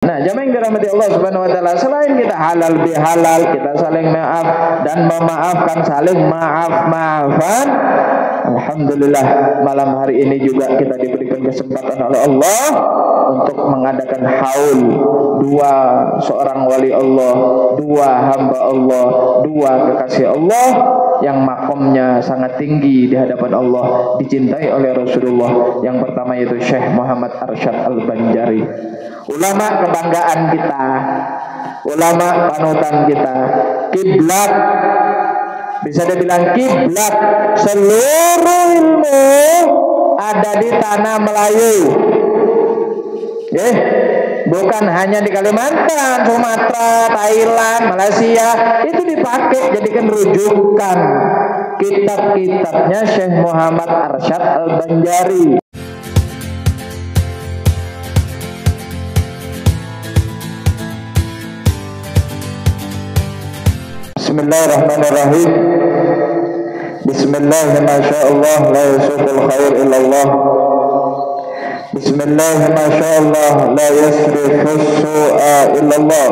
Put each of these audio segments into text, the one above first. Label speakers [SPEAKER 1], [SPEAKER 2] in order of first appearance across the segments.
[SPEAKER 1] Nah, jamaah yang dirahmati Allah Subhanahu wa taala, selain kita halal bihalal, kita saling maaf dan memaafkan, saling maaf-maafan. Alhamdulillah, malam hari ini juga kita diberikan kesempatan oleh Allah untuk mengadakan haul dua seorang wali Allah, dua hamba Allah, dua kekasih Allah yang makomnya sangat tinggi di hadapan Allah, dicintai oleh Rasulullah. Yang pertama yaitu Syekh Muhammad Arsyad Al-Banjari, ulama kebanggaan kita, ulama panutan kita, kiblat, bisa dibilang kiblat seluruh ilmu ada di tanah Melayu. Bukan hanya di Kalimantan, Sumatera, Thailand, Malaysia, itu dipakai jadikan rujukan kitab-kitabnya Syekh Muhammad Arsyad Al-Banjari. Bismillahirrahmanirrahim. Bismillahirrahmanirrahim. Masyaallah, la yasuqul khair illallah. Bismillahirrahmanirrahim. Masyaallah, la yasrifus su'a illallah.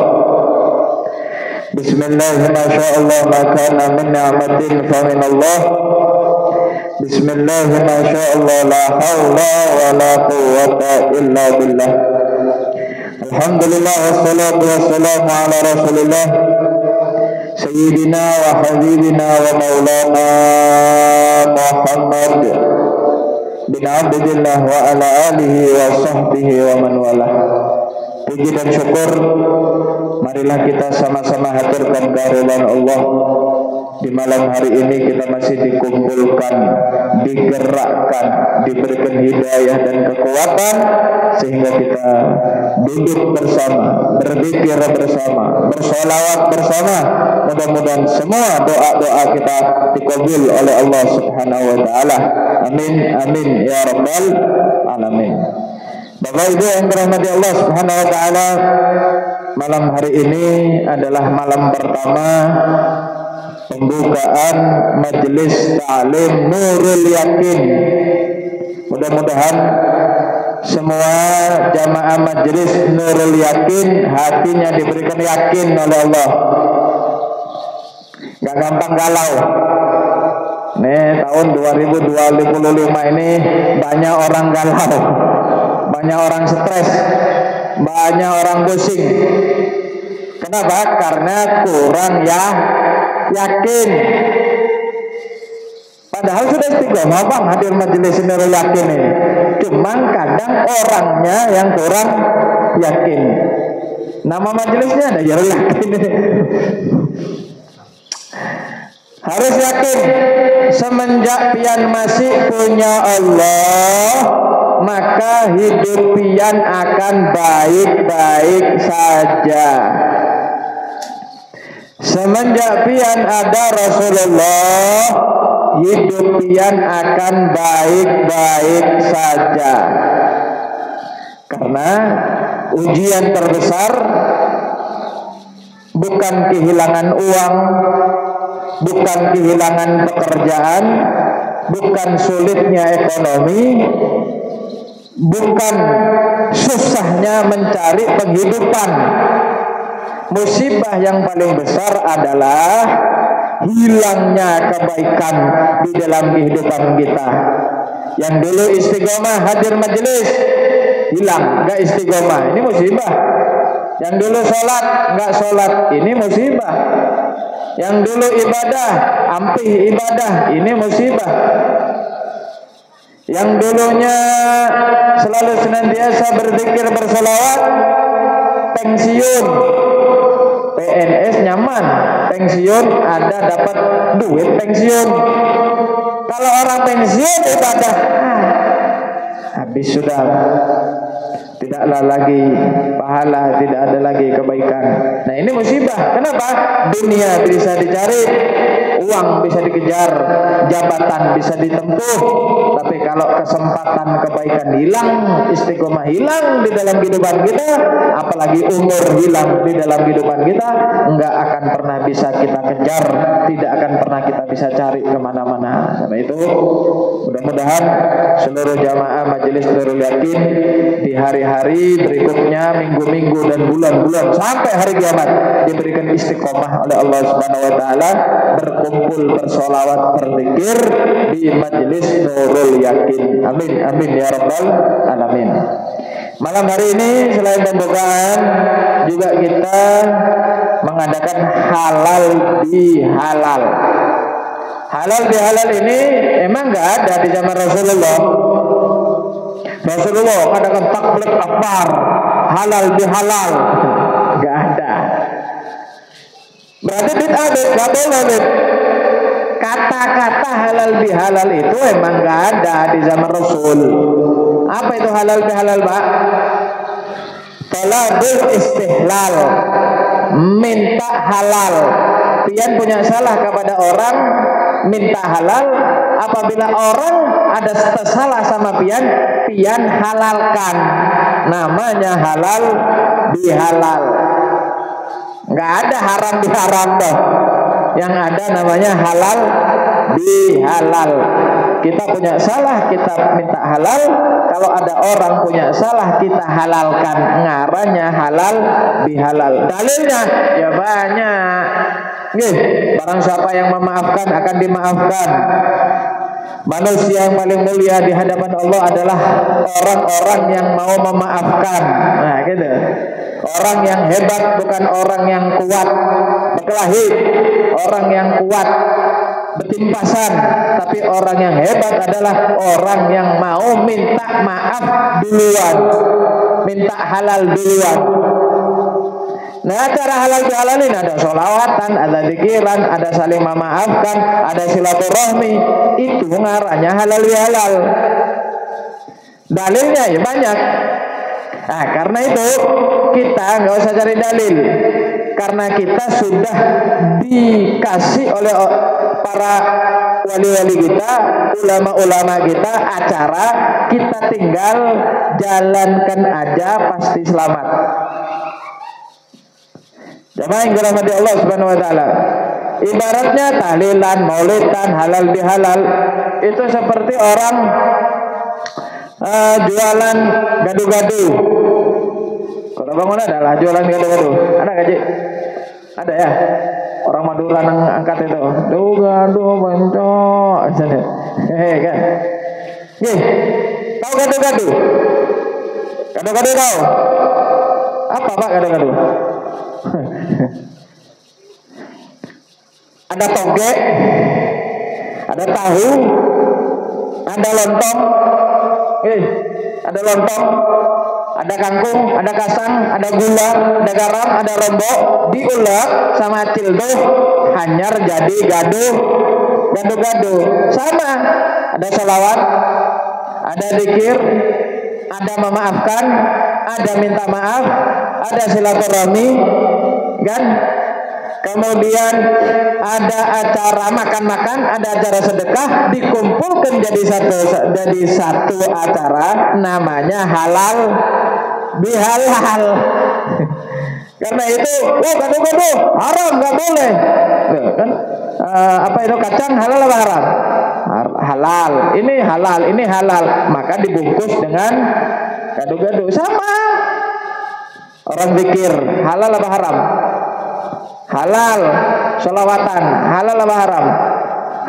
[SPEAKER 1] Bismillahirrahmanirrahim. Masyaallah, ma kana min ni'matin fa min Allah. Bismillahirrahmanirrahim. Masyaallah, la haula wa la quwwata illa billah. Alhamdulillah, wassalatu wassalamu ala Rasulillah Sayyidina wa Habibina wa Maulana Muhammad bin Abdillah wa ala alihi wa sahbihi wa man walah. Puji dan syukur marilah kita sama-sama haturkan kehadiran Allah. Di malam hari ini kita masih dikumpulkan, digerakkan, diberikan hidayah dan kekuatan sehingga kita duduk bersama, berzikir bersama, bersolawat bersama. Mudah-mudahan semua doa-doa kita dikabul oleh Allah Subhanahu wa taala. Amin amin ya rabbal alamin. Bapak Ibu yang dirahmati Allah Subhanahu wa taala, malam hari ini adalah malam pertama pembukaan majelis ta'lim Nurul Yakin. Mudah-mudahan semua jamaah majelis Nurul Yakin hatinya diberikan yakin oleh Allah, gak gampang galau. Nih tahun 2025 ini banyak orang galau, banyak orang stres, banyak orang pusing. Kenapa? Karena kurang yakin. Padahal sudah istiqomah bang hadir majelis Nurul Yakin ini. Cuman kadang orangnya yang kurang yakin. Nama majelisnya ada Nurul Yakin ini. Harus yakin. Semenjak pian masih punya Allah, maka hidup pian akan baik-baik saja. Semenjak pian ada Rasulullah, hidup pian akan baik-baik saja. Karena ujian terbesar bukan kehilangan uang, bukan kehilangan pekerjaan, bukan sulitnya ekonomi, bukan susahnya mencari penghidupan. Musibah yang paling besar adalah hilangnya kebaikan di dalam kehidupan kita. Yang dulu istiqomah hadir majelis, hilang, gak istiqomah, ini musibah. Yang dulu sholat, gak sholat, ini musibah. Yang dulu ibadah, ampih ibadah, ini musibah. Yang dulunya selalu senantiasa berzikir berselawat, pensiun. PNS nyaman, pensiun ada dapat duit pensiun. Kalau orang pensiun ibadah, habis sudah, tidaklah lagi pahala, tidak ada lagi kebaikan. Nah ini musibah. Kenapa? Dunia bisa dicari, uang bisa dikejar, jabatan bisa ditempuh, tapi kalau kesempatan kebaikan hilang, istiqomah hilang di dalam kehidupan kita, apalagi umur hilang di dalam kehidupan kita, enggak akan pernah bisa kita kejar, tidak akan pernah kita bisa cari kemana-mana. Karena itu mudah-mudahan seluruh jamaah Majelis Nurul Yakin di hari-hari berikutnya, minggu-minggu dan bulan-bulan sampai hari kiamat diberikan istiqomah oleh Allah Subhanahu wa taala, berkumpul, bersolawat, berzikir di Majelis Nurul Yakin. Amin amin ya rabbal alamin. Malam hari ini selain pembukaan juga kita mengadakan halal bihalal. Halal bihalal ini emang nggak ada di zaman Rasulullah. Rasulullah mengadakan takbir akbar, halal bihalal, nggak ada. Berarti bid'ah, nggak boleh. Kata-kata halal bihalal itu emang nggak ada di zaman Rasul. Apa itu halal bihalal, Pak? Talabul istihlal, minta halal. Pian punya salah kepada orang, minta halal. Apabila orang ada salah sama pian, pian halalkan. Namanya halal bihalal. Nggak ada haram biharam dong. Yang ada namanya halal bihalal. Kita punya salah, kita minta halal. Kalau ada orang punya salah, kita halalkan. Ngarannya halal bihalal. Dalilnya ya banyak. Nih, barang siapa yang memaafkan akan dimaafkan. Manusia yang paling mulia di hadapan Allah adalah orang-orang yang mau memaafkan. Nah, gitu. Orang yang hebat bukan orang yang kuat berkelahi, orang yang kuat bertimpasan, tapi orang yang hebat adalah orang yang mau minta maaf duluan, minta halal duluan. Nah, cara halal bihalal ini ada sholawatan, ada zikiran, ada saling memaafkan, ada silaturahmi. Itu ngarannya halal bihalal. Dalilnya ya banyak. Nah, karena itu kita nggak usah cari dalil, karena kita sudah dikasih oleh para wali-wali kita, ulama-ulama kita acara, kita tinggal jalankan aja pasti selamat. Jamaah yang dirahmati Allah Subhanahu wa taala. Ibaratnya tahlilan, maulidan, halal bihalal itu seperti orang jualan gado-gado. Kalau bangun adalah jualan gado-gado. Ada nggak, Cik? Ada ya? Orang Madura nang angkat itu. Gado bencok. Kan? Nih, tahu gado-gado? Gado-gado tahu? Apa Pak gado-gado? Ada toge, ada tahu, ada lontong, ada lontong, ada kangkung, ada kasang, ada gula, ada garam, ada lombok, diulek sama cildo, hanyar jadi gado-gado. Sama, ada sholawat, ada zikir, ada memaafkan, ada minta maaf, ada silaturahmi, kan? Kemudian ada acara makan-makan, ada acara sedekah, dikumpulkan jadi satu acara, namanya halal bihalal. Karena itu, gado-gado haram, nggak boleh. Kan? Apa itu kacang halal apa haram? Halal. Ini halal. Maka dibungkus dengan gado-gado. Sama. Orang zikir halal apa haram? Halal. Sholawatan halal apa haram?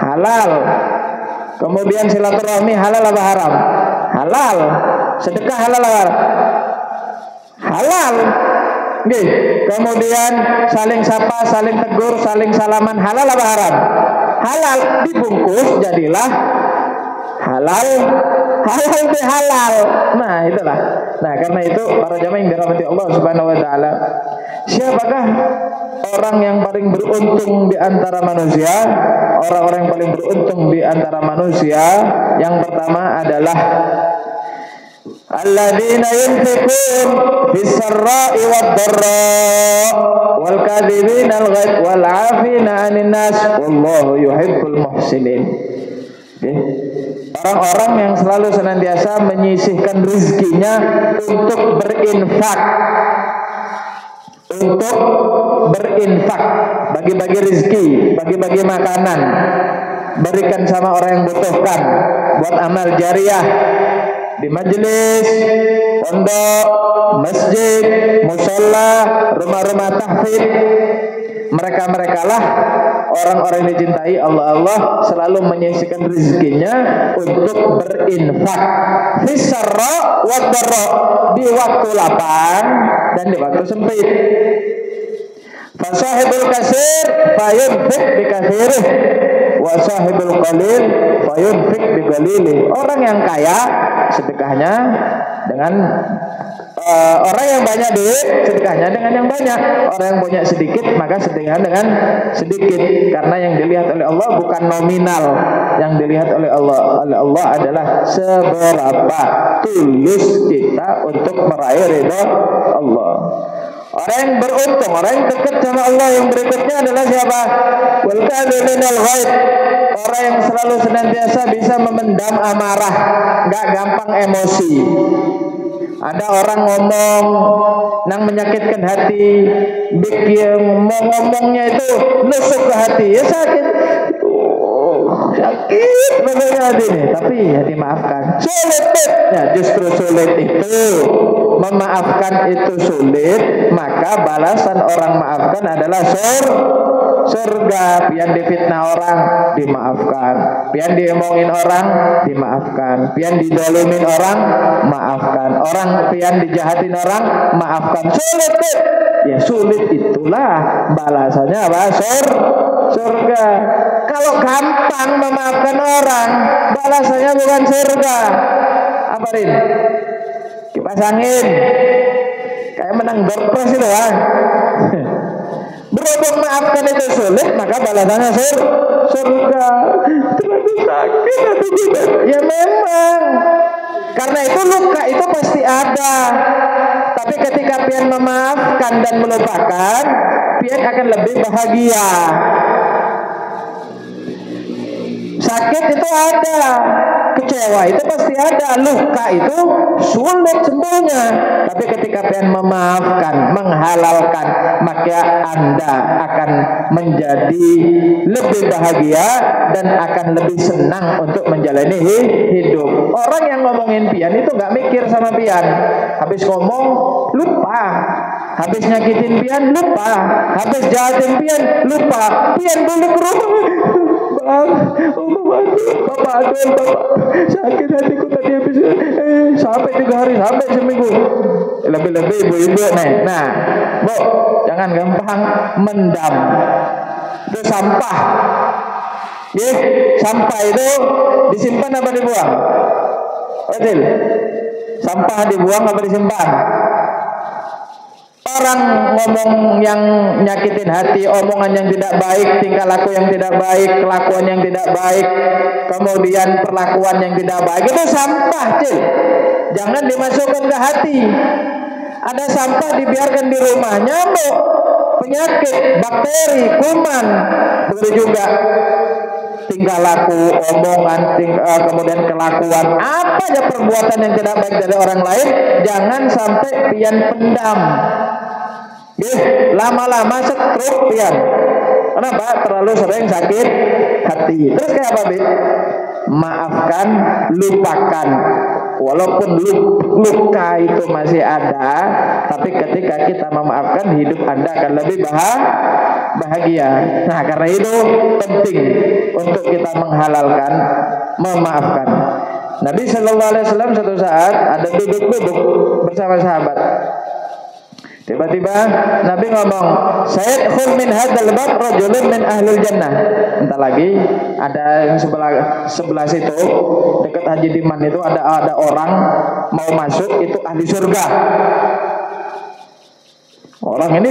[SPEAKER 1] Halal. Kemudian silaturahmi halal apa haram? Halal. Sedekah halal apa haram? Halal. Nih, kemudian saling sapa, saling tegur, saling salaman halal apa haram? Halal. Dibungkus jadilah halal bihalal. Nah, itulah. Nah, karena itu para jamaah yang dirahmati Allah Subhanahu wa taala, siapakah orang yang paling beruntung di antara manusia? Orang-orang yang paling beruntung di antara manusia yang pertama adalah alladzina yunfiqun fis sarra'i wad dharra wal kadhibina al ghaib wal 'afina 'anil nas wallahu yuhibbul muhsinin. Orang-orang yang selalu senantiasa menyisihkan rezekinya untuk berinfak, bagi-bagi rezeki, bagi-bagi makanan, berikan sama orang yang butuhkan, buat amal jariah di majelis, pondok, masjid, musola, rumah-rumah tahfidz. Mereka-mereka lah orang-orang yang dicintai Allah selalu menyisihkan rezekinya untuk berinfak fisarra wa dharra, di waktu lapang dan di waktu sempit. Fasahibul kasir fayunfik bi katsirih wa sahibul qalil fayunfik bi qalilih. Orang yang kaya sedekahnya dengan orang yang banyak duit, sedekahnya dengan yang banyak. Orang yang punya sedikit, maka sedekahnya dengan sedikit. Karena yang dilihat oleh Allah bukan nominal, yang dilihat oleh Allah adalah seberapa tulus kita untuk meraih ridha Allah. Orang yang beruntung, orang yang dekat sama Allah yang berikutnya adalah siapa? Wal kadhiminal ghaib. Orang yang selalu senantiasa bisa memendam amarah, nggak gampang emosi. Ada orang ngomong nang menyakitkan hati, bikin ngomongnya itu nusuk ke hati, ya sakit, sakit benar hati ini, tapi ya dimaafkan. Sulit, ya justru sulit itu, memaafkan itu sulit, maka balasan orang maafkan adalah surga. Pian difitnah orang dimaafkan, pian diomongin orang dimaafkan, pian didolimin orang maafkan, orang pian dijahatin orang maafkan. Sulit, ya sulit itulah balasannya apa? Surga. Kalau gampang memaafkan orang, balasannya bukan surga. Apa Rin? Kipas angin kayak menang door prize itu kan. Berhubung maafkan itu sulit, maka balasannya surga. Terlalu sakit hati juga. Ya memang. Karena itu luka itu pasti ada. Tapi ketika pian memaafkan dan melupakan, pian akan lebih bahagia. Sakit itu ada, kecewa itu pasti ada, luka itu sulit sembuhnya. Tapi ketika pian memaafkan, menghalalkan, maka Anda akan menjadi lebih bahagia dan akan lebih senang untuk menjalani hidup. Orang yang ngomongin pian itu nggak mikir sama pian, habis ngomong lupa, habis nyakitin pian lupa, habis jahatin pian lupa, pian balik ke rumah. Bapak sakit hatiku tadi habis sampai 3 hari, sampai seminggu, lebih-lebih ibu-ibu nih. Nah, Bu, jangan gampang mendam. Itu sampah. Sampah itu disimpan apa dibuang? Betul. Sampah dibuang apa disimpan? Orang ngomong yang nyakitin hati, omongan yang tidak baik, tingkah laku yang tidak baik, kelakuan yang tidak baik, kemudian perlakuan yang tidak baik, itu sampah, Cil. Jangan dimasukkan ke hati. Ada sampah dibiarkan di rumah, nyamuk, penyakit, bakteri, kuman. Begitu juga tingkah laku, omongan, kemudian kelakuan, apa aja perbuatan yang tidak baik dari orang lain, jangan sampai pian pendam. Lama-lama stroke pian. Kenapa? Terlalu sering sakit hati. Terus kayak apa, Bib? Maafkan, lupakan. Walaupun luka itu masih ada, tapi ketika kita memaafkan, hidup Anda akan lebih bahagia. Nah, karena itu penting untuk kita menghalalkan, memaafkan. Nabi Shallallahu Alaihi Wasallam suatu saat ada duduk-duduk bersama sahabat. Tiba-tiba Nabi ngomong, "Sayadkhul min hadzal bab rajulun min ahlil jannah." Entar lagi ada yang sebelah situ dekat Haji Diman itu ada orang mau masuk, itu ahli surga. Orang ini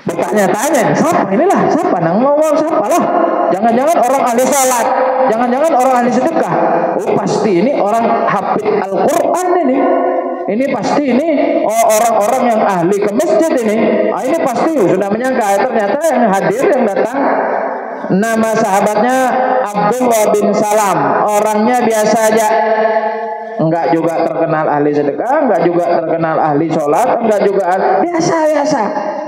[SPEAKER 1] bertanya-tanya, siapa inilah? Siapa nang ngomong siapa lah? Jangan-jangan orang ahli salat. jangan-jangan orang ahli sedekah. Oh pasti ini orang hafid Al-Quran ini. Ini pasti ini orang-orang yang ahli ke masjid ini. Ini pasti sudah menyangka. Ternyata yang hadir yang datang nama sahabatnya Abdullah bin Salam. Orangnya biasa aja. Enggak juga terkenal ahli sedekah, enggak juga terkenal ahli sholat, enggak juga biasa-biasa.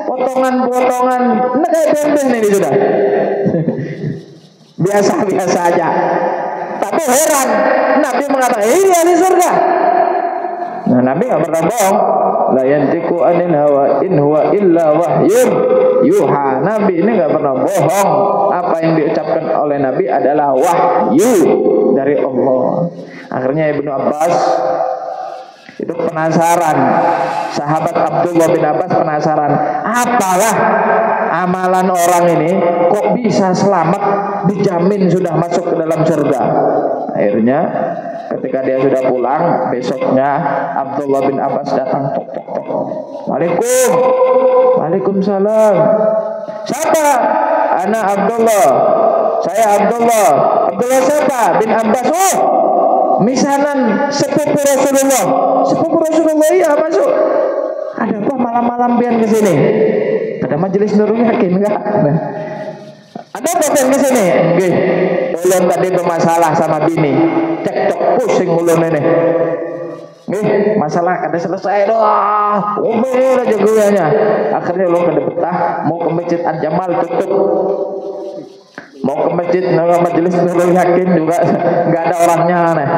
[SPEAKER 1] Potongan-potongan, ini kayak bembeng ini sudah. Biasa-biasa aja. Tapi heran, Nabi mengatakan, ini ahli surga. Nah, Nabi enggak pernah bohong. La yantiqu anil hawa in huwa illa wahyun yuha. Nabi ini enggak pernah bohong. Apa yang diucapkan oleh Nabi adalah wahyu dari Allah. Akhirnya Ibnu Abbas itu penasaran. Sahabat Abdullah bin Abbas penasaran, apalah amalan orang ini kok bisa selamat, dijamin sudah masuk ke dalam surga. Akhirnya ketika dia sudah pulang, besoknya Abdullah bin Abbas datang, tok tok tok. Waalaikumsalam. Siapa? Ana Abdullah. Saya Abdullah. Abdullah siapa? Bin Abbas. Oh, misanan sepupu Rasulullah. Sepupu Rasulullah, iya masuk. Ada apa malam-malam pian ke sini? Pada majelis Nurul Yakin enggak? Nah. Ada apa pian ke sini? Nggih. Ulun tadi bermasalah sama bini. Cekcok pusing ulun ini. Nggih, masalah kada selesai doang. Umur aja guyanya. Akhirnya ulun kada betah mau ke Masjid Al-Jamal tutup. Mau ke masjid, majelis Nurul Yakin juga nggak ada orangnya nih.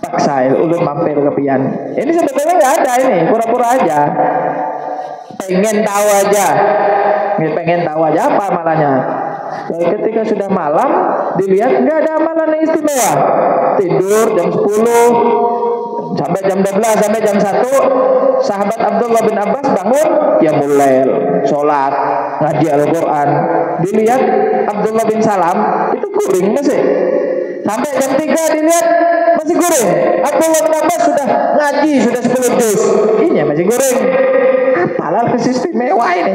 [SPEAKER 1] Paksa ulun mampir ke pian. Ini sebetulnya nggak ada ini, pura-pura aja. Pengen tahu aja apa amalannya. Ketika sudah malam, dilihat nggak ada amalan yang istimewa. Tidur jam 10 sampai jam 12 sampai jam 1. Sahabat Abdullah bin Abbas bangun, ya mulai sholat, ngaji Al-Quran. Dilihat Abdullah bin Salam itu guring masih. Sampai jam 3 dilihat masih guring. Abdullah bin Abbas sudah ngaji, sudah 10 juz. Ini masih guring. Apalah istimewa ini.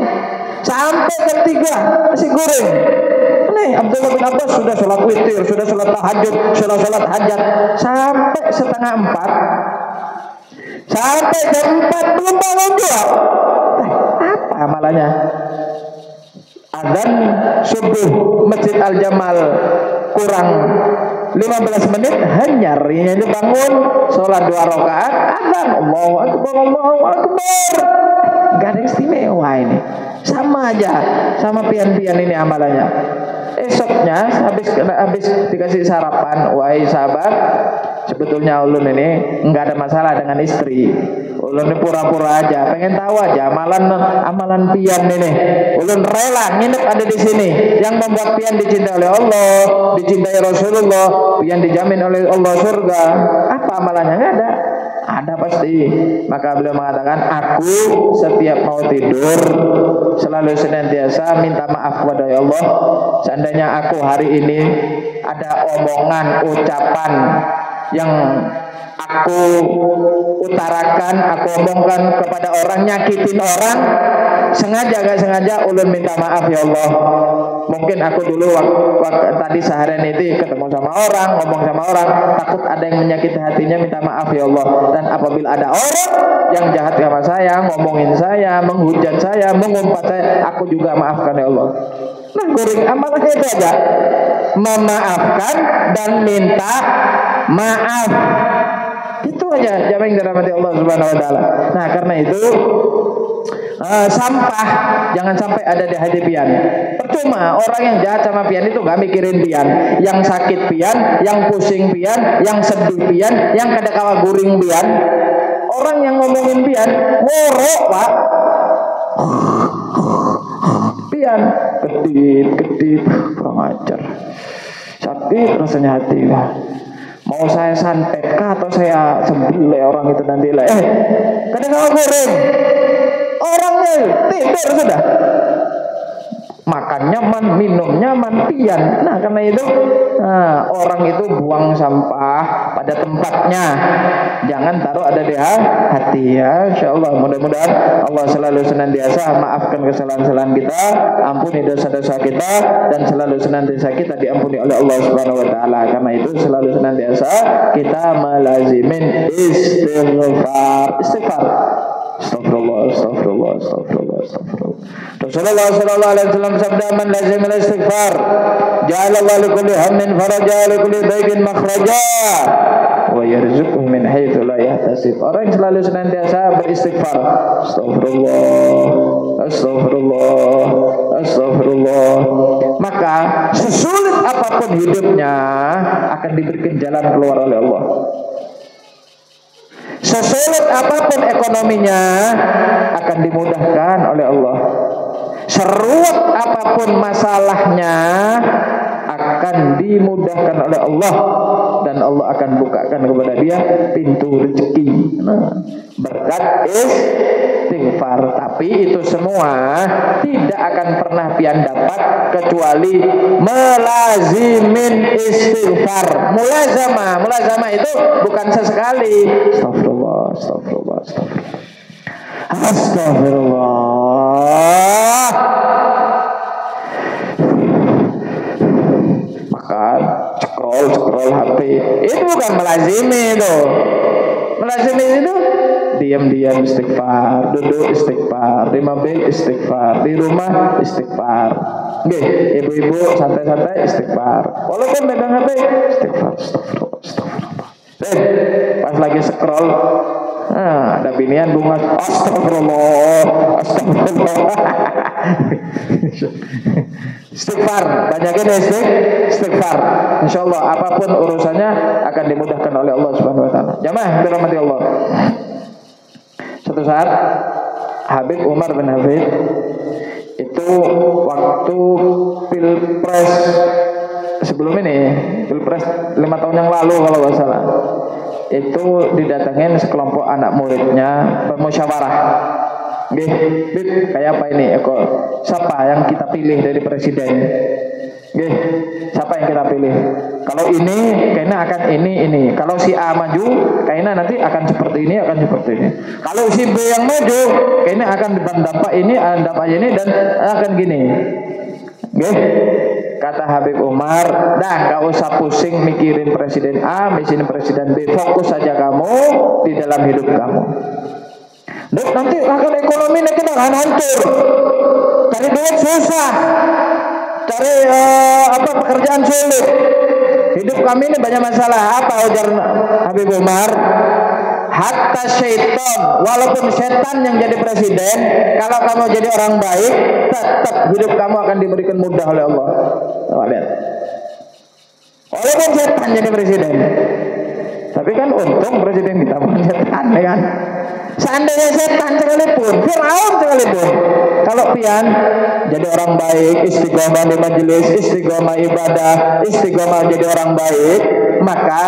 [SPEAKER 1] Sampai jam 3 masih guring. Nih Abdullah bin Abbas sudah sholat witir, sudah sholat tahajud, sudah sholat hajat. Sampai setengah 4. Sampai jam 4 belum bangun juga. Apa amalannya? Adzan subuh Masjid Al-Jamal kurang 15 menit hanyar. Ini bangun sholat 2 rakaat, adzan Allahu Akbar, Allahu Akbar. Gak ada istimewa ini. Sama aja, sama pian-pian ini amalannya. Esoknya habis dikasih sarapan, wahai sahabat, sebetulnya ulun ini enggak ada masalah dengan istri. Ulun ini pura-pura aja, pengen tahu aja amalan pian ini. Ulun rela nginep ada di sini. Yang membuat pian dicintai oleh Allah, dicintai Rasulullah, pian dijamin oleh Allah surga. Apa amalannya? Enggak ada. Ada pasti. Maka beliau mengatakan, aku setiap mau tidur selalu senantiasa minta maaf kepada Allah. Seandainya aku hari ini ada omongan, ucapan yang aku utarakan, aku omongkan kepada orang, nyakitin orang, sengaja gak sengaja, ulun minta maaf ya Allah. Mungkin aku dulu waktu tadi seharian itu ketemu sama orang, ngomong sama orang, takut ada yang menyakiti hatinya, minta maaf ya Allah. Dan apabila ada orang yang jahat sama saya, ngomongin saya, menghujat saya, mengumpat saya, aku juga maafkan ya Allah. Nah, guring amalannya itu aja, memaafkan dan minta maaf. Itu aja jamaah yang dirahmati Allah Subhanahu wa taala. Nah, karena itu sampah jangan sampai ada di hati pian. Percuma orang yang jahat sama pian itu gak mikirin pian, yang sakit pian, yang pusing pian, yang sedih pian, yang kada kawa guring pian. Orang yang ngomongin pian, ngorok pak. Pian kedip kurang ajar. Sakit rasanya hati. Mau saya santet kah atau saya sembelih orang itu nanti lah. Kadang kawa guring. Orangnya tidur sudah. makan nyaman, minum nyaman, pian. Nah, karena itu orang itu buang sampah pada tempatnya, jangan taruh ada di hati ya. Insyaallah mudah-mudahan Allah selalu senantiasa maafkan kesalahan-kesalahan kita, ampuni dosa-dosa kita, dan selalu senantiasa kita diampuni oleh Allah Subhanahu wa taala. Karena itu selalu senantiasa kita melazimin istighfar. Astagfirullah. Rasulullah sallallahu alaihi wasallam sabda, man lazima al-istighfar ja'ala Allah li kulli hammin faraja, li kulli dhaiqin makhraja wa yarzuquhu min haitsu la yahtasib. Orang yang selalu senantiasa beristighfar, astagfirullah, maka sesulit apapun hidupnya akan diberikan jalan keluar oleh Allah. Sesulit apapun ekonominya akan dimudahkan oleh Allah. Seruat apapun masalahnya akan dimudahkan oleh Allah, dan Allah akan bukakan kepada dia pintu rezeki berkat istighfar. Tapi itu semua tidak akan pernah pian dapat kecuali melazimin istighfar. Mulazamah itu bukan sesekali. Astagfirullah. Makan, scroll HP. Itu bukan melazimi itu. Melazimi itu diam-diam istighfar, duduk istighfar, di mobil istighfar, di rumah istighfar. Nggih, ibu-ibu santai-santai istighfar. Walaupun megang HP istighfar, astagfirullah. Pas lagi scroll, ada binian bunga, astagfirullah. Istighfar, banyakin istighfar. Insyaallah apapun urusannya akan dimudahkan oleh Allah Subhanahu wa taala. Jamaah dirahmati Allah. Suatu saat Habib Umar bin Habib itu waktu pilpres sebelum ini, pilpres 5 tahun yang lalu kalau nggak salah, itu didatengin sekelompok anak muridnya bermusyawarah. Bib, kayak apa ini? Siapa yang kita pilih dari presiden? Siapa yang kita pilih? Kalau ini, kayaknya akan ini. Kalau si A maju, kayaknya nanti akan seperti ini. Kalau si B yang maju, kayaknya akan dampak ini, dampak ini, dan akan gini. Kata Habib Umar, dah gak usah pusing mikirin presiden A, mikirin presiden B, fokus saja kamu di dalam hidup kamu. Nanti akan ekonomi kita akan hancur, cari duit susah, cari pekerjaan sulit, hidup kami ini banyak masalah. Apa ujar Habib Umar? Hatta syaitan, walaupun setan yang jadi presiden, kalau kamu jadi orang baik, tetap hidup kamu akan diberikan mudah oleh Allah. Lihat, walaupun setan jadi presiden, tapi kan untung presiden kita bukan setan, ya kan? Seandainya setan sekalipun, Fir'aun sekalipun, kalau pian jadi orang baik, istiqomah di majelis, istiqomah ibadah, istiqomah jadi orang baik, maka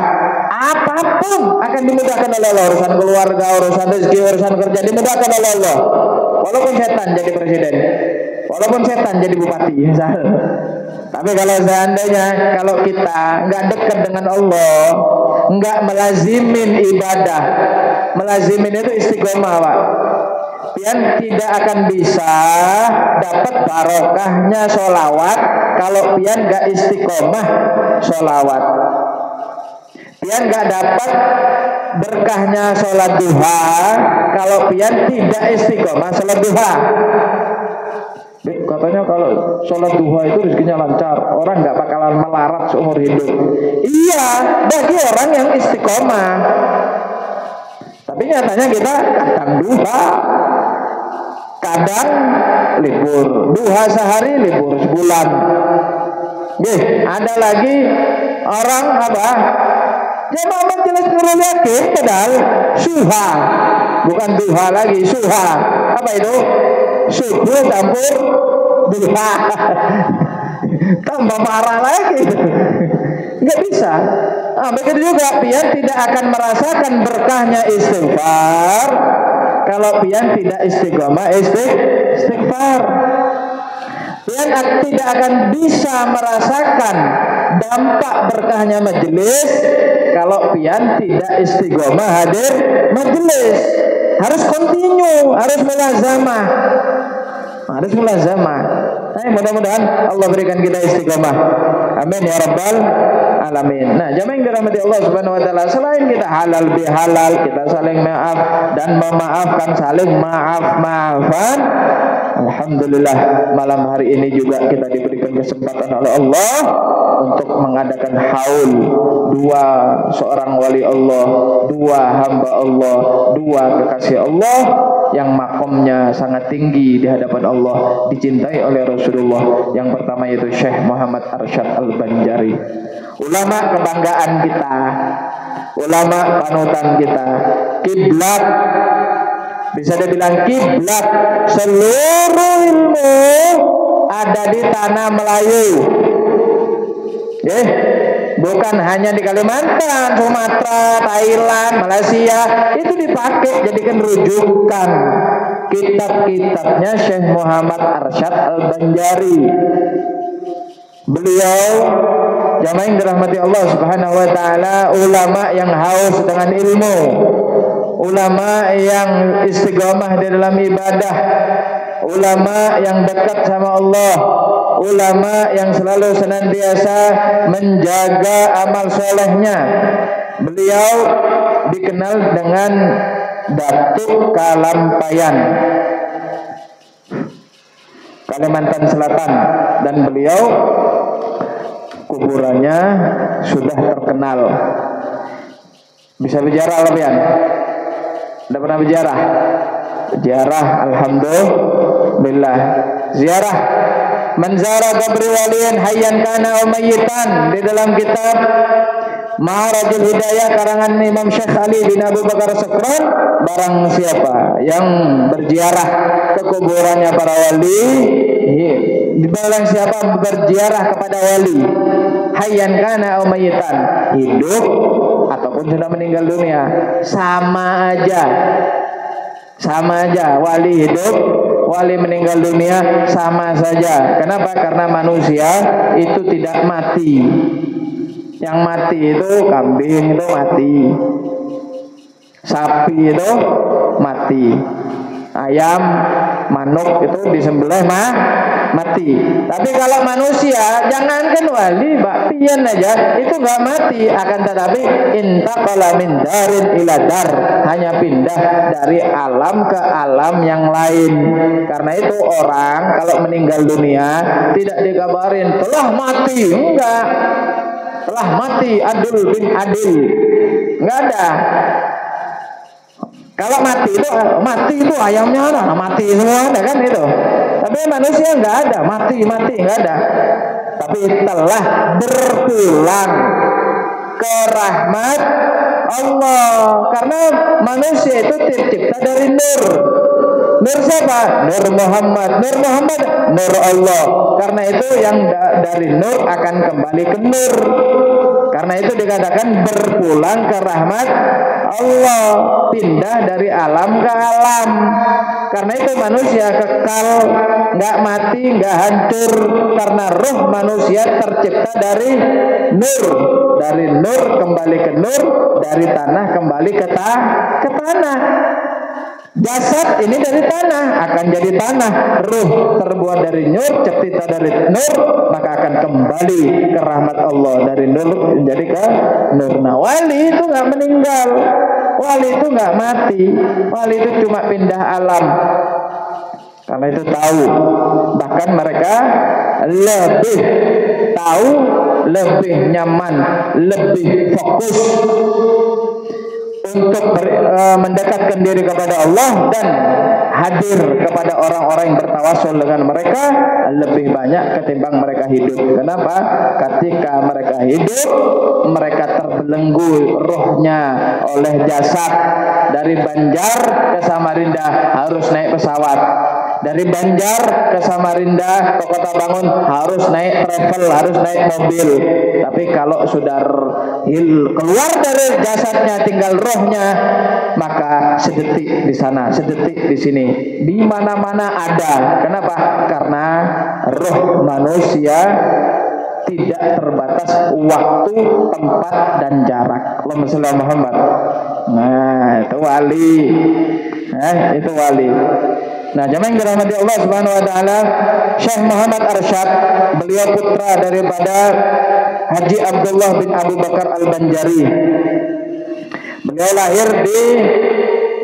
[SPEAKER 1] apapun akan dimudahkan oleh Allah. Urusan keluarga, urusan rezeki, urusan kerja dimudahkan oleh Allah. Walaupun setan jadi presiden, walaupun setan jadi bupati, misal. Tapi kalau seandainya kalau kita nggak dekat dengan Allah, nggak melazimin ibadah, melazimin itu istiqomah, Pak, pian tidak akan bisa dapat barokahnya sholawat kalau pian nggak istiqomah sholawat. Pian nggak dapat berkahnya sholat duha kalau pian tidak istiqomah sholat duha. Katanya kalau sholat duha itu rezekinya lancar, orang nggak bakalan melarat seumur hidup. Iya, bagi orang yang istiqomah. Tapi nyatanya kita kadang duha, kadang libur. Duha sehari, libur sebulan. Ada lagi orang apa? Jemaah majelis nurul yakin padahal suha, bukan duha lagi, suha. Apa itu? Subuh campur duha. Tambah marah lagi. Nggak bisa. Begitu juga pian tidak akan merasakan berkahnya istighfar kalau pian tidak istiqomah istighfar. Pian tidak akan bisa merasakan dampak berkahnya majelis kalau pian tidak istiqomah hadir majelis. Harus continue, harus mulazamah. Harus mulazamah. Mudah-mudahan Allah berikan kita istiqomah. Amin ya rabbal alamin. Nah, jamaah yang dirahmati Allah Subhanahu wa taala, selain kita halal bihalal, kita saling maaf dan memaafkan, saling maaf-maafan. Alhamdulillah, malam hari ini juga kita diberikan kesempatan oleh Allah untuk mengadakan haul dua seorang wali Allah, dua hamba Allah, dua kekasih Allah yang makomnya sangat tinggi di hadapan Allah, dicintai oleh Rasulullah. Yang pertama yaitu Syekh Muhammad Arsyad Al-Banjari, ulama kebanggaan kita, ulama panutan kita, kiblat, bisa dibilang kiblat seluruh ilmu ada di tanah Melayu. Bukan hanya di Kalimantan, Sumatera, Thailand, Malaysia, itu dipakai jadikan rujukan kitab-kitabnya Syekh Muhammad Arsyad Al-Banjari. Beliau jamaah yang dirahmati Allah Subhanahu wa taala, ulama yang haus dengan ilmu, ulama yang istiqomah di dalam ibadah, ulama yang dekat sama Allah, ulama yang selalu senantiasa menjaga amal solehnya. Beliau dikenal dengan Datuk Kalampayan, Kalimantan Selatan, dan beliau kuburannya sudah terkenal. Bisa bicara lebihan? Udah pernah bijarah? Ziarah, alhamdulillah. Ziarah manzara qabri waliyin hayyan kana aw mayyitan, di dalam kitab Ma'rajul Hidayah karangan Imam Syekh Ali bin Abu Bakar Sakran, barang siapa yang berziarah ke kuburannya para wali, barang siapa berziarah kepada wali, hayyan kana aw mayyitan, hidup ataupun sudah meninggal dunia, sama aja. Sama aja, wali hidup, wali meninggal dunia, sama saja. Kenapa? Karena manusia itu tidak mati. Yang mati itu kambing itu mati, sapi itu mati, ayam, manuk itu disembelih mati. Tapi kalau manusia, jangankan wali, bakpian aja itu nggak mati, akan tetapi intaqala min darin ila dar, hanya pindah dari alam ke alam yang lain. Karena itu orang kalau meninggal dunia tidak dikabarin telah mati, enggak. Telah mati Adul bin Adil, enggak ada. Kalau mati itu ayamnya ada, mati semua ada kan itu. Tapi manusia enggak ada, mati enggak ada. Tapi telah berpulang ke rahmat Allah, karena manusia itu tercipta dari nur. Nur siapa? Nur Muhammad. Nur Muhammad, nur Allah. Karena itu yang dari nur akan kembali ke nur. Karena itu dikatakan berpulang ke rahmat Allah, pindah dari alam ke alam. Karena itu manusia kekal, nggak mati, nggak hancur, karena roh manusia tercipta dari nur. Dari nur kembali ke nur, dari tanah kembali ke tanah. Jasad ini dari tanah, akan jadi tanah. Ruh terbuat dari nur, cipta dari nur, maka akan kembali ke rahmat Allah. Dari nur menjadi ke nur. Nah, wali itu nggak meninggal, wali itu nggak mati, wali itu cuma pindah alam. Karena itu tahu, bahkan mereka lebih tahu, lebih nyaman, lebih fokus untuk mendekatkan diri kepada Allah dan hadir kepada orang-orang yang bertawasul dengan mereka lebih banyak ketimbang mereka hidup. Kenapa? Ketika mereka hidup, mereka terbelenggu rohnya oleh jasad. Dari Banjar ke Samarinda harus naik pesawat. Dari Banjar ke Samarinda ke Kota Bangun harus naik travel, harus naik mobil. Tapi kalau sudah keluar dari jasadnya tinggal rohnya, maka sedetik di sana, sedetik di sini, di mana-mana ada. Kenapa? Karena roh manusia tidak terbatas waktu, tempat, dan jarak. Allahumma shalli ala Muhammad. Nah, itu wali. Itu wali. Nah, jamaah yang dirahmati Allah Subhanahu wa taala, Syekh Muhammad Arsyad, beliau putra daripada Haji Abdullah bin Abu Bakar Al-Banjari. Beliau lahir di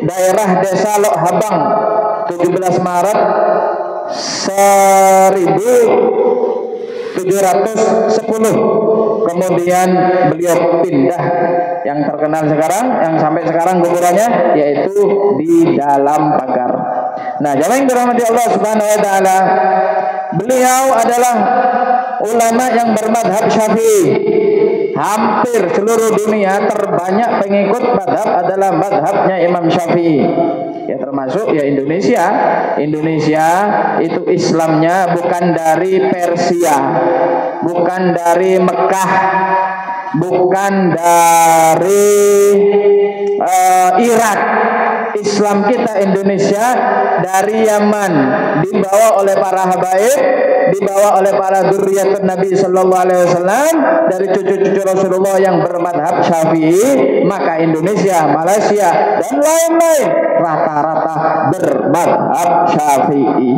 [SPEAKER 1] daerah Desa Lok Habang 17 Maret 1710. Kemudian beliau pindah yang terkenal sekarang, yang sampai sekarang kuburannya, yaitu di dalam pagar. Nah, jamaah yang dirahmati Allah Subhanahu wa taala, beliau adalah ulama yang bermadhab Syafi'i. Hampir seluruh dunia terbanyak pengikut madhab adalah madhabnya Imam Syafi'i. Ya, termasuk ya Indonesia. Indonesia itu Islamnya bukan dari Persia, bukan dari Mekah, bukan dari Irak. Islam kita Indonesia dari Yaman, dibawa oleh para habaib, dibawa oleh para dzurriyyatun Nabi sallallahu alaihi wasallam, dari cucu-cucu Rasulullah yang bermadhab Syafi'i. Maka Indonesia, Malaysia, dan lain-lain rata-rata bermadhab Syafi'i.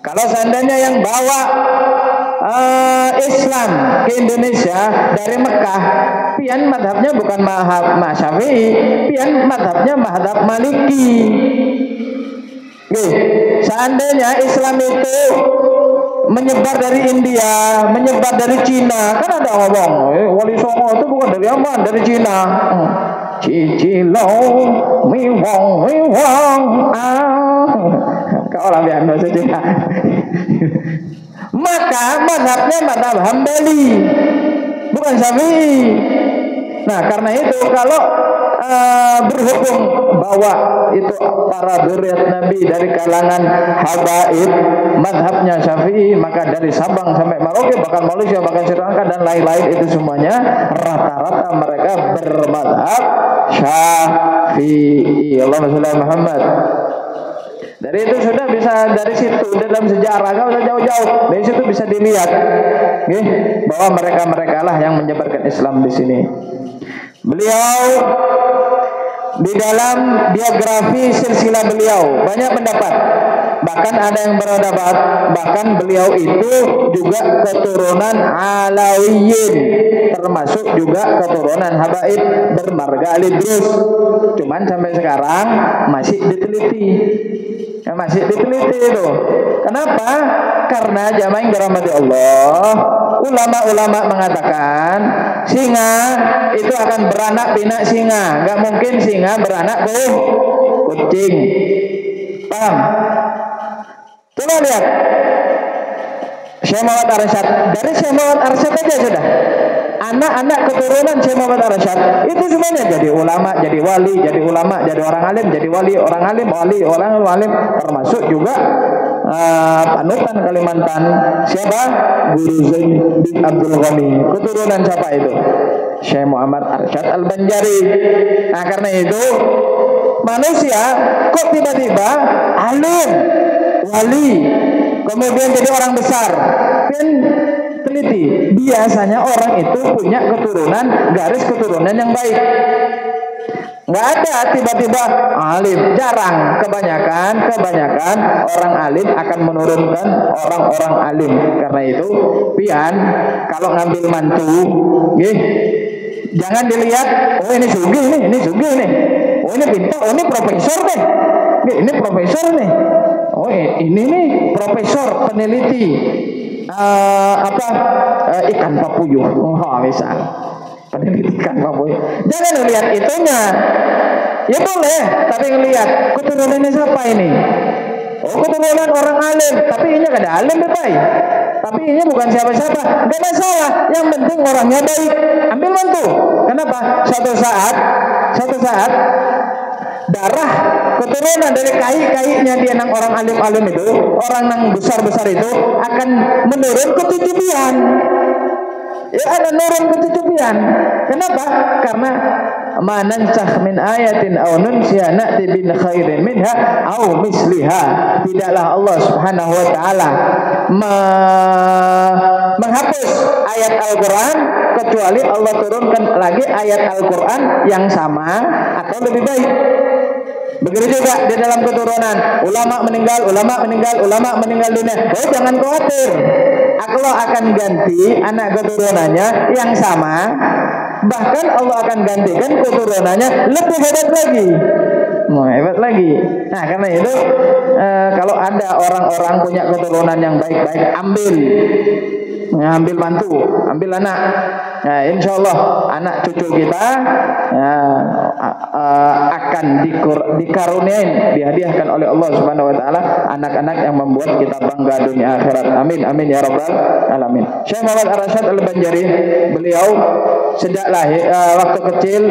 [SPEAKER 1] Kalau seandainya yang bawa Islam ke Indonesia dari Mekah, pian madhabnya bukan madhab Syafi'i, pian madhabnya madhab Maliki. Seandainya Islam itu menyebar dari India, menyebar dari Cina, kan ada ngomong, Wali Songo itu bukan dari Yaman, dari Cina. Cicilau miwong kau orang yang bahasa Cina. Maka madhabnya madhab Hambali, bukan Syafi'i. Nah, karena itu kalau berhubung bahwa itu para dzurriyyat Nabi dari kalangan habaib madhabnya Syafi'i, maka dari Sabang sampai Merauke, bahkan Malaysia, bahkan Sri Lanka dan lain-lain, itu semuanya rata-rata mereka bermadhab Syafi'i. Allahumma shalli ala Muhammad. Dari itu sudah bisa, dari situ dalam sejarah, nggak usah jauh-jauh, dari situ bisa dilihat bahwa mereka-mereka lah yang menyebarkan Islam di sini. Beliau di dalam biografi silsilah beliau banyak pendapat. Bahkan ada yang berpendapat bahkan beliau itu juga keturunan Alawiyin, termasuk juga keturunan habaib bermarga Al-Idrus. Cuman sampai sekarang masih diteliti. Ya, masih diteliti itu. Kenapa? Karena jamaah yang dirahmati Allah, ulama-ulama mengatakan singa itu akan beranak pinak singa. Nggak mungkin singa beranak kucing. Paham? Coba lihat Syekh Muhammad Arsyad. Dari Syekh Muhammad Arsyad aja sudah, anak-anak keturunan Syekh Muhammad Arsyad itu semuanya jadi ulama, jadi wali, jadi ulama, jadi orang alim, jadi wali, orang alim, wali, orang alim, termasuk juga panutan Kalimantan. Siapa? Guru Zain bin Abdul Ghani. Keturunan siapa itu? Syekh Muhammad Arsyad Al-Banjari. Nah, karena itu manusia kok tiba-tiba alim, wali, kemudian jadi orang besar. Kan teliti, biasanya orang itu punya keturunan, garis keturunan yang baik. Nggak ada tiba-tiba alim, jarang. Kebanyakan orang alim akan menurunkan orang-orang alim. Karena itu pian kalau ngambil mantu, jangan dilihat, oh ini sugih nih, ini sugih nih, oh ini pintar, oh ini profesor nih, ini profesor nih, oh ini nih profesor peneliti ikan papuyuh, misal peneliti ikan papuyuh. Jangan lihat itunya, ya boleh, tapi ngelihat keturunannya siapa ini. Oh, keturunan orang alim, tapi ini gak ada alim baik. Tapi ini bukan siapa-siapa, gak masalah. Yang penting orangnya baik, ambil mantu. Kenapa? Suatu saat darah keturunan dari kai-kainya dia nang orang alim-alim itu, orang nang besar-besar itu akan menurun ke cucu pian. Ya ada nurun ke cucu pian. Kenapa? Karena manansakh min ayatin aw nunsiha na'ti bin khairin minha aw misliha. Tidaklah Allah Subhanahu wa taala menghapus ayat Al-Qur'an kecuali Allah turunkan lagi ayat Al-Qur'an yang sama atau lebih baik. Begitu juga di dalam keturunan, ulama meninggal dunia. Oh, jangan khawatir. Allah akan ganti anak keturunannya yang sama. Bahkan Allah akan gantikan keturunannya lebih hebat lagi. Hebat lagi. Nah, karena itu kalau ada orang-orang punya keturunan yang baik-baik, ambil mantu, ambil anak. Nah, insya Allah anak cucu kita akan dikaruniain, dihadiahkan oleh Allah Subhanahu Wa Taala anak-anak yang membuat kita bangga dunia akhirat. Amin, amin ya rabbal alamin. Syekh Muhammad Ar-Rasyad Al-Banjari, beliau sejak lahir waktu kecil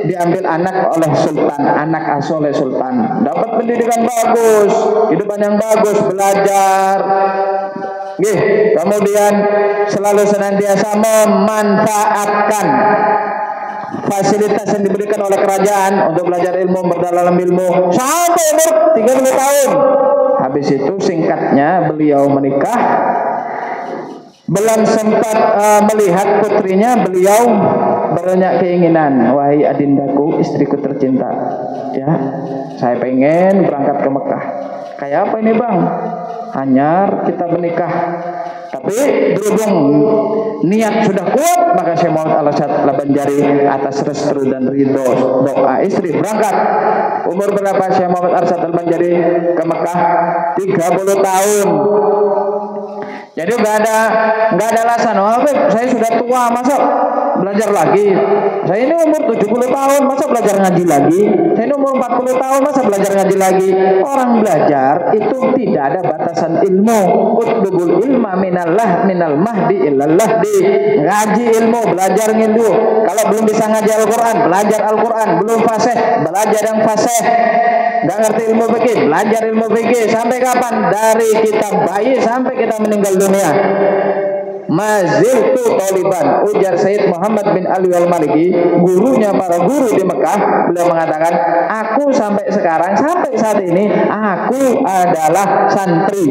[SPEAKER 1] diambil anak oleh sultan, anak asuh oleh sultan. Dapat pendidikan bagus, kehidupan yang bagus, belajar. Kemudian selalu senantiasa memanfaatkan fasilitas yang diberikan oleh kerajaan untuk belajar ilmu, berdalam ilmu sampai umur 30 tahun. Habis itu singkatnya beliau menikah. Belum sempat melihat putrinya, beliau banyak keinginan. Wahai adindaku, istriku tercinta, ya, saya pengen berangkat ke Mekah. Kayak apa ini bang? Hanyar kita menikah. Tapi berhubung niat sudah kuat, maka Syekh Muhammad Ar-Rasyad Al-Banjari atas restu dan ridho doa istri berangkat. Umur berapa Syekh Muhammad Ar-Rasyad Al-Banjari ke Mekah? 30 tahun. Jadi nggak ada alasan. Oh, saya sudah tua, masa belajar lagi? Saya ini umur 70 tahun, masa belajar ngaji lagi? Saya ini umur 40 tahun, masa belajar ngaji lagi? Orang belajar itu tidak ada batasan ilmu. Utlubul ilma minal mahdi illal lahdi. Ngaji ilmu, belajar ilmu. Kalau belum bisa ngaji Al-Quran, belajar Al-Quran. Belum fasih, belajar yang fasih. Nggak ngerti ilmu fikih, belajar ilmu fikih. Sampai kapan? Dari kita bayi sampai kita meninggal dunia. Maziltu taliban, ujar Sayyid Muhammad bin Ali al-Maliki, gurunya para guru di Mekah. Beliau mengatakan, aku sampai sekarang, sampai saat ini, aku adalah santri.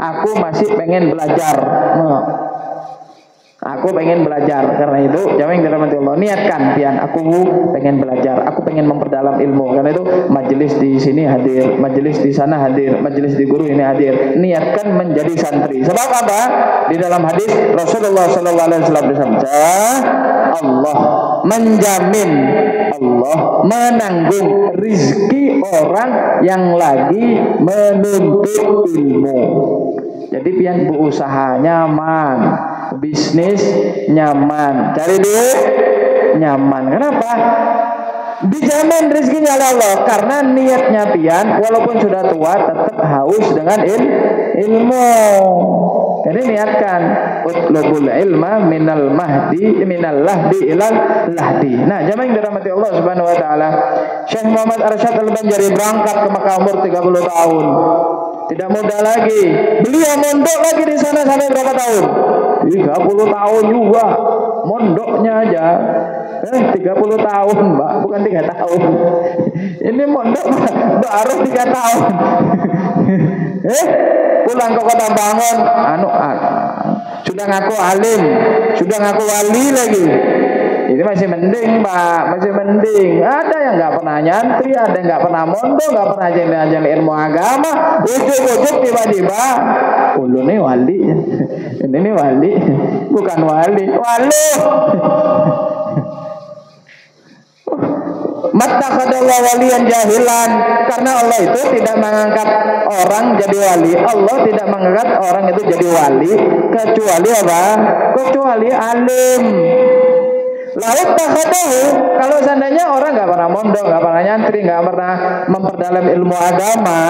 [SPEAKER 1] Aku masih pengen belajar. Aku pengen belajar. Karena itu jangan dirahmati Allah, niatkan pian, aku pengen belajar, aku pengen memperdalam ilmu. Karena itu majelis di sini hadir, majelis di sana hadir, majelis di guru ini hadir. Niatkan menjadi santri. Sebab apa? Di dalam hadis Rasulullah SAW bersabda, Allah menjamin, Allah menanggung rizki orang yang lagi menuntut ilmu. Jadi pian berusaha nyaman, bisnis nyaman, cari duit nyaman. Kenapa? Dijamin rezekinya oleh Allah, karena niatnya pian walaupun sudah tua tetap haus dengan ilmu. Jadi niatkan utlubul ilma minal lahdi ilal lahdi. Nah, jamaah yang dirahmati Allah Subhanahu wa taala, Syekh Muhammad Ar-Rasyad Al-Banjari berangkat ke Mekah umur 30 tahun. Tidak mudah lagi. Beliau mondok lagi di sana sampai berapa tahun? 30 tahun juga. Mondoknya aja 30 tahun, Mbak, bukan 3 tahun. Ini mondok baru 3 tahun. Pulang ke Kota Bangun, sudah ngaku alim, sudah ngaku wali lagi. Ini masih mending, Pak, masih mending. Ada yang nggak pernah nyantri, ada yang nggak pernah mondok, nggak pernah ajar ilmu agama. Ujuk-ujuk tiba-tiba, ulu nih wali, ini nih wali, bukan wali, walu. Mattakhadallahu waliyan jahilan, karena Allah itu tidak mengangkat orang jadi wali. Allah tidak mengangkat orang itu jadi wali kecuali apa? Kecuali alim. Laut takhadahu, kalau seandainya orang nggak pernah mondok, nggak pernah nyantri, nggak pernah memperdalam ilmu agama,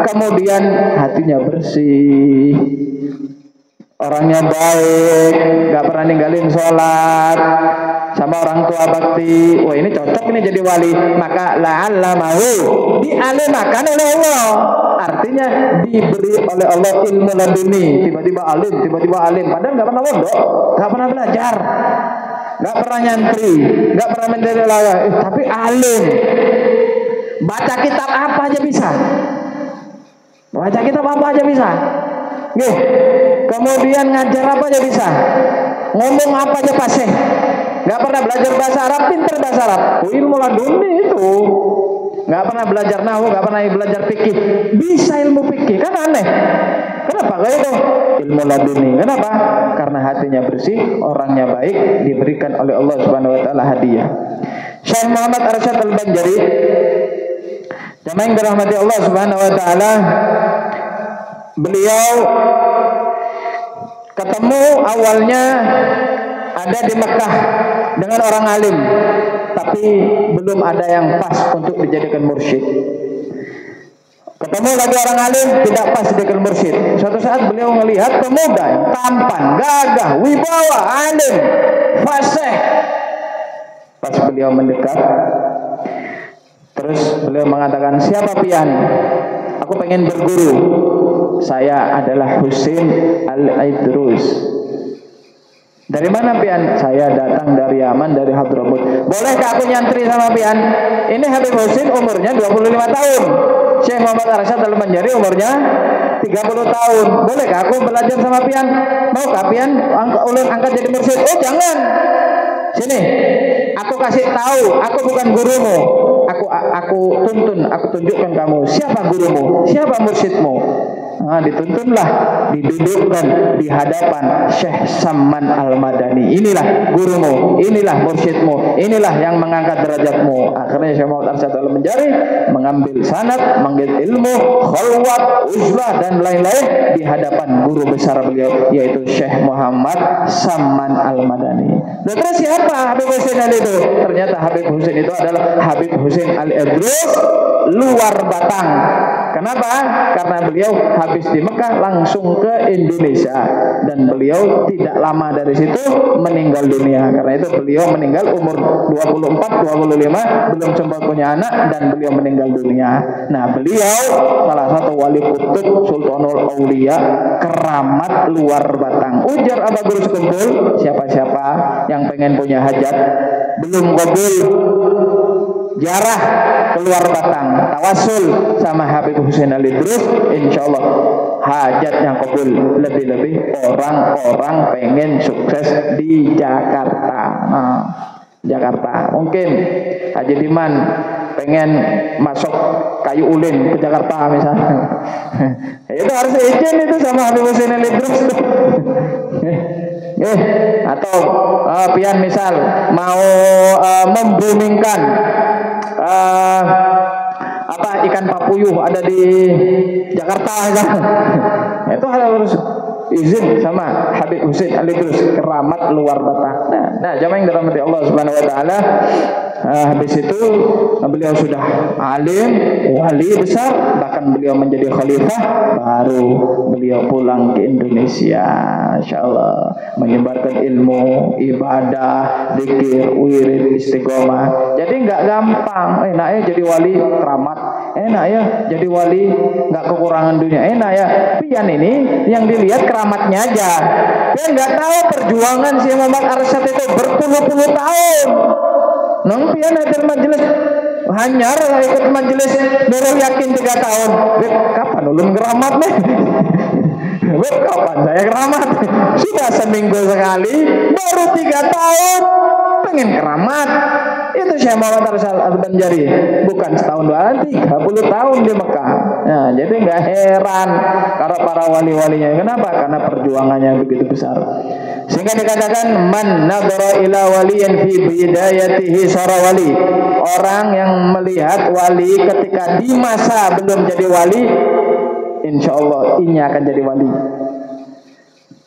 [SPEAKER 1] kemudian hatinya bersih, orangnya baik, nggak pernah ninggalin sholat, sama orang tua bakti, wah ini cocok ini jadi wali, maka la'allamahu dialimakan oleh Allah. Artinya diberi oleh Allah ilmu laduni, tiba-tiba alim, padahal nggak pernah mondok, nggak pernah belajar, nggak pernah nyantri, nggak pernah menjadi layak, tapi alim. Baca kitab apa aja bisa. Baca kitab apa aja bisa. Nih, kemudian ngajar apa aja bisa. Ngomong apa aja fasih. Gak pernah belajar bahasa Arab, pinter bahasa Arab. Ilmu laduni itu. Gak pernah belajar nahwu, gak pernah belajar fikih. Bisa ilmu fikih, kan aneh. Kenapa kayak itu? Ilmu laduni. Kenapa? Karena hatinya bersih, orangnya baik, diberikan oleh Allah Subhanahu wa taala hadiah. Syekh Muhammad Arsyad Al-Banjari, jamaah yang dirahmati Allah Subhanahu wa taala, beliau ketemu awalnya ada di Mekah dengan orang alim, tapi belum ada yang pas untuk dijadikan mursyid. Ketemu lagi orang alim, tidak pas dijadikan mursyid. Suatu saat beliau melihat pemuda yang tampan, gagah, wibawa, alim, fasih. Pas beliau mendekat, terus beliau mengatakan, siapa pian? Aku pengen berguru. Saya adalah Husain Al-Idrus. Dari mana pian? Saya datang dari Yaman, dari Hadramut. Bolehkah aku nyantri sama pian? Ini Habib Husain umurnya 25 tahun. Syekh Muhammad Arsyad Al-Banjari umurnya 30 tahun. Bolehkah aku belajar sama pian? Maukah pian ulun angkat jadi mursyid? Oh jangan. Sini, aku kasih tahu, aku bukan gurumu. Aku tuntun, aku tunjukkan kamu siapa gurumu, siapa mursyidmu. Nah, dituntunlah, didudukkan di hadapan Syekh Samman Al-Madani. Inilah gurumu, inilah mursyidmu, inilah yang mengangkat derajatmu. Akhirnya Syekh Muhammad Arsyad Al-Banjari mengambil sanad, mengambil ilmu, khalwat, uzlah dan lain-lain di hadapan guru besar beliau, yaitu Syekh Muhammad Samman Al-Madani. Dan terus siapa Habib Husain itu? Ternyata Habib Husain itu adalah Habib Husain Al-Idrus luar Batang. Kenapa? Karena beliau habis di Mekah langsung ke Indonesia, dan beliau tidak lama dari situ meninggal dunia. Karena itu beliau meninggal umur 24-25, belum sempat punya anak, dan beliau meninggal dunia. Nah, beliau salah satu wali kutub Sultanul Aulia, keramat luar Batang. Ujar Aba Guru Sekumpul, siapa-siapa yang pengen punya hajat belum kabul, jarah keluar Batang, tawasul sama Habib Husain Al-Idrus, insyaallah hajatnya kabul. Lebih-lebih orang-orang pengen sukses di Jakarta. Nah, Jakarta mungkin Haji Diman pengen masuk kayu ulin ke Jakarta misalnya. Itu harus izin itu sama Habib Husain Al-Idrus. Atau pian misal mau membumingkan ikan papuyuh ada di Jakarta kan? Itu harus izin sama Habib Husain Al-Idrus, keramat luar Batang. Nah, jamaah yang dirahmati Allah Subhanahu wa taala, habis itu beliau sudah alim, wali besar, bahkan beliau menjadi khalifah, baru beliau pulang ke Indonesia, insyaallah menyebarkan ilmu, ibadah, zikir, wirid, istiqomah. Jadi nggak gampang. Enaknya jadi wali keramat, enak ya jadi wali nggak kekurangan dunia, enak ya. Pian ini yang dilihat keramatnya aja, dia nggak tahu perjuangan si Muhammad Arsyad itu berpuluh-puluh tahun. Nong pian hadir majelis hanyar ikut majelis Nurul Yakin 3 tahun. Beb, kapan ulun keramat nih? Beb, kapan saya keramat? Sudah seminggu sekali, baru 3 tahun pengen keramat. Itu Syekh Muhammad Arsyad Al-Banjari, bukan setahun 2, 30 tahun di Mekah. Nah, jadi nggak heran kalau para wali-walinya. Kenapa? Karena perjuangannya begitu besar. Sehingga dikatakan man nadhara ila waliyan fi bidayatihi sara wali. Orang yang melihat wali ketika di masa belum jadi wali, insya Allah ini akan jadi wali.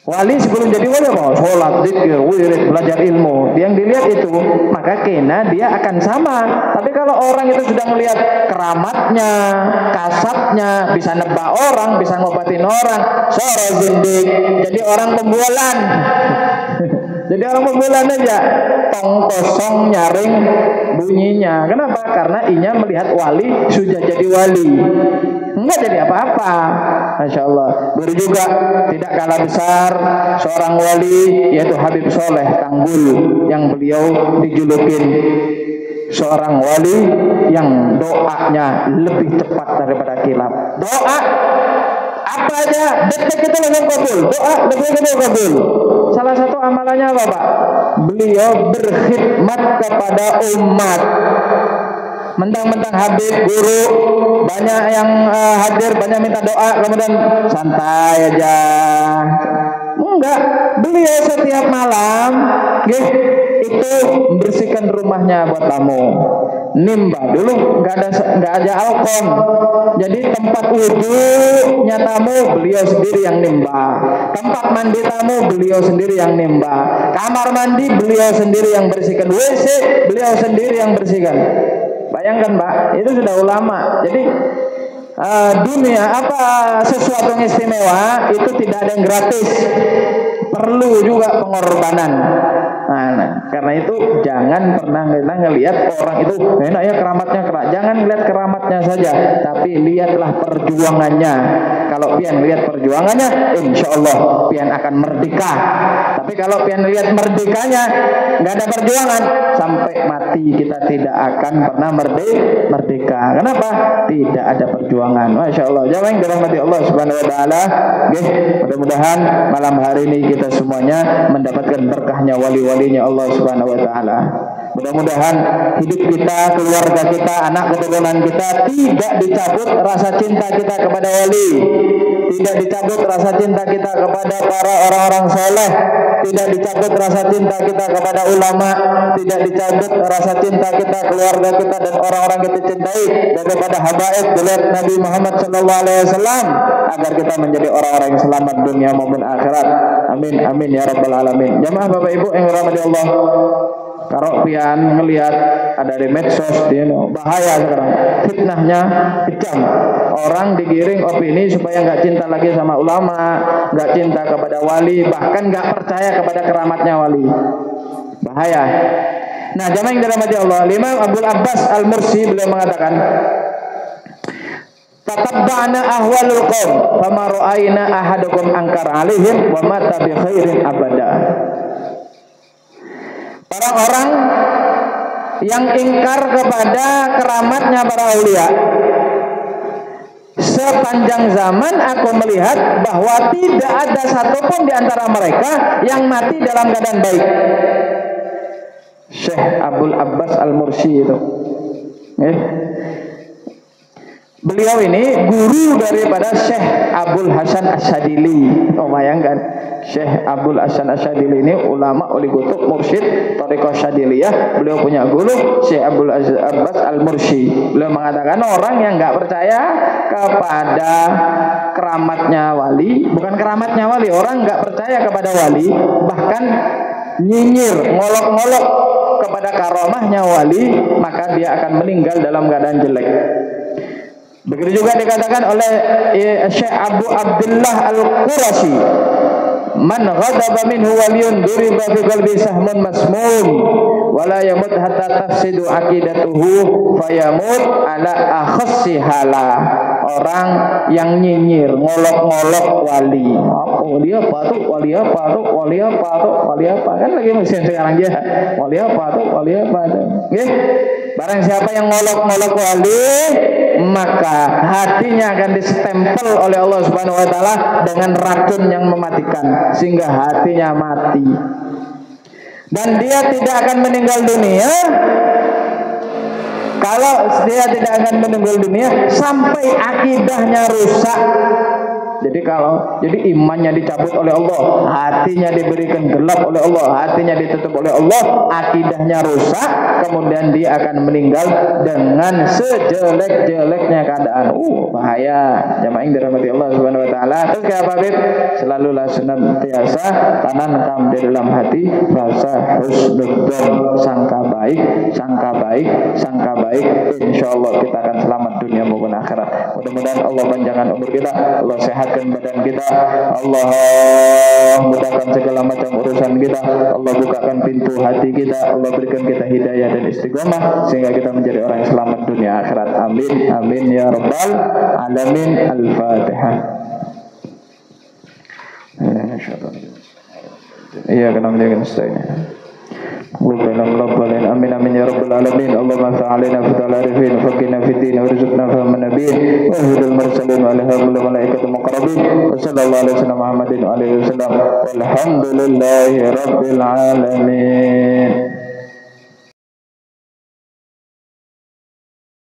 [SPEAKER 1] Wali sebelum jadi wali mau sholat, zikir, wirid, belajar ilmu. Yang dilihat itu, maka kena dia akan sama. Tapi kalau orang itu sudah melihat keramatnya, kasatnya, bisa nebak orang, bisa ngobatin orang, sore zindik, jadi orang pembualan. Jadi orang bulan aja tong kosong nyaring bunyinya. Kenapa? Karena inya melihat wali sudah jadi wali, enggak jadi apa-apa. Masya Allah. Baru juga tidak kalah besar seorang wali, yaitu Habib Soleh Tanggul, yang beliau dijulukin seorang wali yang doanya lebih cepat daripada kilat. Doa apa aja detik itu langsung kabul. Doa detik itu kabul. Salah satu amalannya apa, Pak? Beliau berkhidmat kepada umat. Mentang-mentang Habib, guru, banyak yang hadir, banyak minta doa, kemudian santai aja. Enggak, beliau setiap malam itu membersihkan rumahnya buat tamu. Nimba dulu nggak ada alkom, jadi tempat wudhunya tamu beliau sendiri yang nimba, tempat mandi tamu beliau sendiri yang nimba, kamar mandi beliau sendiri yang bersihkan, WC beliau sendiri yang bersihkan. Bayangkan Pak, itu sudah ulama. Jadi dunia apa sesuatu yang istimewa itu tidak ada yang gratis, perlu juga pengorbanan. Nah, karena itu jangan pernah ngelihat orang itu enak ya keramatnya kerak. Jangan lihat keramatnya saja, tapi lihatlah perjuangannya. Kalau pian lihat perjuangannya, insya Allah pian akan merdeka. Tapi kalau pian lihat merdekanya nggak ada perjuangan, sampai mati kita tidak akan pernah merdeka. Kenapa? Tidak ada perjuangan. Masya Allah. Jangan dirahmati Allah Subhanahu Wa Taala. Mudah-mudahan malam hari ini kita semuanya mendapatkan berkahnya wali-walinya Allah Subhanahu Wa Taala. Mudah-mudahan hidup kita, keluarga kita, anak keturunan kita tidak dicabut rasa cinta kita kepada wali, tidak dicabut rasa cinta kita kepada para orang-orang soleh, tidak dicabut rasa cinta kita kepada ulama, tidak dicabut rasa cinta kita, keluarga kita dan orang-orang kita cintai daripada habaib beliau Nabi Muhammad SAW, agar kita menjadi orang-orang yang selamat dunia maupun akhirat. Amin amin ya rabbal alamin. Jamaah Bapak Ibu yang dirahmati Allah, kalau pian ngelihat ada di medsos, bahaya sekarang, fitnahnya kejam. Orang digiring opini supaya nggak cinta lagi sama ulama, nggak cinta kepada wali, bahkan nggak percaya kepada keramatnya wali. Bahaya. Nah, jamaah yang dirahmati Allah, Imam Abdul Abbas Al-Mursi beliau mengatakan, tatabba'na ahwalul qaum fama ra'ayna ahadukum angkar alaihim wa mata bi khairin abada. Orang-orang yang ingkar kepada keramatnya para aulia, sepanjang zaman aku melihat bahwa tidak ada satupun di antara mereka yang mati dalam keadaan baik. Syekh Abdul Abbas Al-Mursi itu. Beliau ini guru daripada Syekh Abdul Hasan Asyadili. Oh, bayangkan, Syekh Abdul Hasan Asyadili ini ulama uli kutub mursyid Thariqah Syadiliyah. Beliau punya guru Syekh Abdul Abbas Al-Mursi. Beliau mengatakan orang yang nggak percaya kepada keramatnya wali, bukan keramatnya wali, orang nggak percaya kepada wali, bahkan nyinyir, ngolok-ngolok kepada karamahnya wali, maka dia akan meninggal dalam keadaan jelek. Begitu juga dikatakan oleh Syekh Abu Abdullah Al-Qurashi, man ghadaba minhu waliyun duriba fi qalbi sahmun masmum wala yamut hatta tafsidu aqidatuhu fayamut ala akhassi hala. Orang yang nyinyir, ngolok-ngolok wali. Wali apa tuh? Wali apa tuh? Wali apa tuh? Wali apa? Kan lagi musim sekarang ya. Wali apa tuh? Wali apa tuh? Nggih. Barang siapa yang ngolok-ngolok wali, maka hatinya akan distempel oleh Allah Subhanahu Wa Taala dengan racun yang mematikan, sehingga hatinya mati. Dan dia tidak akan meninggal dunia kalau dia tidak akan meninggal dunia sampai akidahnya rusak. Jadi imannya dicabut oleh Allah, hatinya diberikan gelap oleh Allah, hatinya ditutup oleh Allah, akidahnya rusak, kemudian dia akan meninggal dengan sejelek-jeleknya keadaan. Bahaya. Jamaah yang dirahmati Allah Subhanahu Wa Taala. Terus kayak apa, Bib? Selalulah senantiasa tanamkan di dalam hati rasa husnudzon, sangka baik, sangka baik, sangka baik. Insya Allah kita akan selamat dunia maupun akhirat. Mudah-mudahan Allah panjangkan umur kita, Allah sehat sehatkan badan kita, Allah mudahkan segala macam urusan kita, Allah bukakan pintu hati kita, Allah berikan kita hidayah dan istiqomah sehingga kita menjadi orang yang selamat dunia akhirat. Amin amin ya rabbal alamin. Al-Fatihah. Iya kena menjaga nasta'in. Amin amin ya rabbal alamin. Allahumma fa'alina fital arifin faqina fitin warzuqna fahman nabiyyin wa hudul mursalin wa alhamdulillah malaikatul muqarrabin wa sallallahu alaihi wasallam Muhammadin wa alihi wasallam walhamdulillahi rabbil alamin.